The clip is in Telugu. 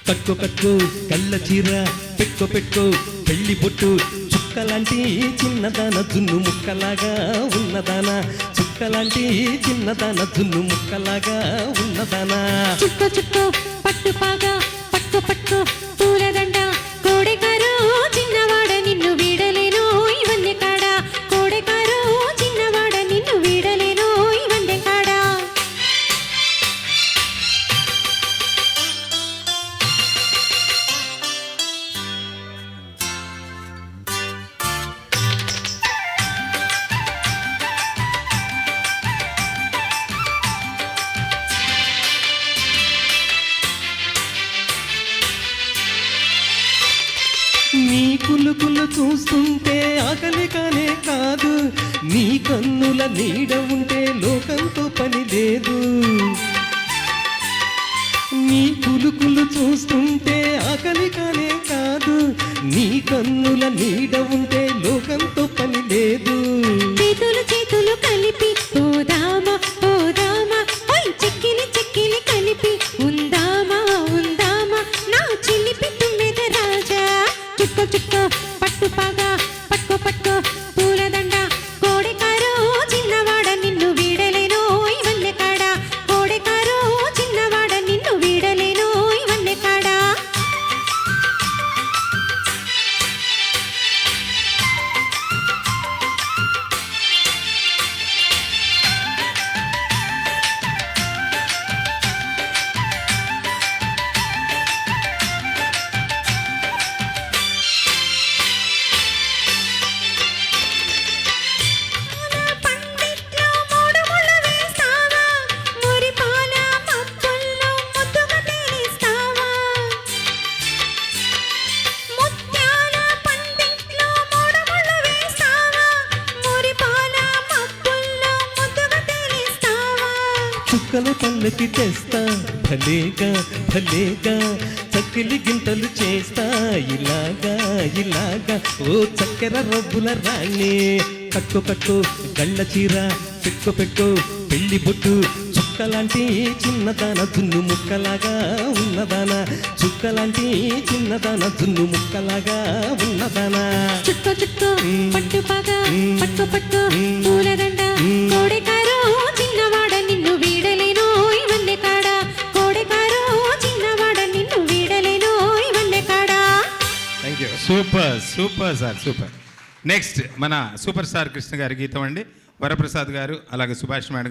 కట్టుకో కట్టుకో కళ్ళ చీర పెట్టుకో పెట్టుకో పెళ్లి బొట్టు చుక్కలాంటి చిన్నదాన జున్ను ముక్కలాగా ఉన్నదానా చుక్కలాంటి చిన్నదాన జున్ను ముక్కలాగా ఉన్నదానా చుక్కో చుక్కో పట్టు పాగా పట్టుకో పట్టుకో పూలదండ కోడెకారు చిన్నవాడ నిన్ను వీడలేను ఇవన్నీ కాడా కోడెకారు చిన్నవాడ నిన్ను వీడలేను ఇవన్నీ కాడా నీ కులుకులు చూస్తుంటే ఆకలి కానే కాదు నీ కన్నుల నీడ ఉంటే లోకంతో పని లేదు నీ కులుకులు చూస్తుంటే ఆకలి కానే కాదు నీ కన్నుల నీడ ఉంటే లోకంతో పని లేదు చేతులు చేతులు కలిపి పోదామా పోదామా ఓయ్ చెక్కిలి చెక్కిలి కలిపి ఉందామా ఉందామా నా చిలిపి తుమ్మెద రాజా చుక్కో చుక్కో పట్టు పాగా పట్టుకో పట్టుకో పూలదండ కోడెకారు చిన్నవాడ నిన్ను వీడలేను ఇవన్నీ కాడా కోడెకారు చిన్నవాడ నిన్ను వీడలేను ఇవన్నీ కాడా చుక్కల పల్లకి తెస్తా భలేగా భలేగా చక్కిలి గింతలు చేస్తా ఇలాగా ఇలాగా ఓ చక్కెర రవ్వుల రాణి కట్టుకో కట్టుకో గళ్ళ చీర పెట్టుకో పెట్టుకో పెళ్లి బొట్టు చుక్కలాంటి చిన్నదాన జున్ను ముక్కలాగా ఉన్నదానా చుక్కలాంటి చిన్నదాన జున్ను ముక్కలాగా ఉన్నదానా చుక్కో చుక్కో పట్టు పాగా పట్టుకో పట్టుకో పూలదండ కోడెకారు చిన్నవాడ నిన్ను వీడలేను ఇవన్నీ కాడా కోడెకారు చిన్నవాడ నిన్ను వీడలేను ఇవన్నీ కాడా super super sir super. Next మన సూపర్ స్టార్ కృష్ణ గారి గీతం అండి. వరప్రసాద్ గారు అలాగే సుభాష్ మేడం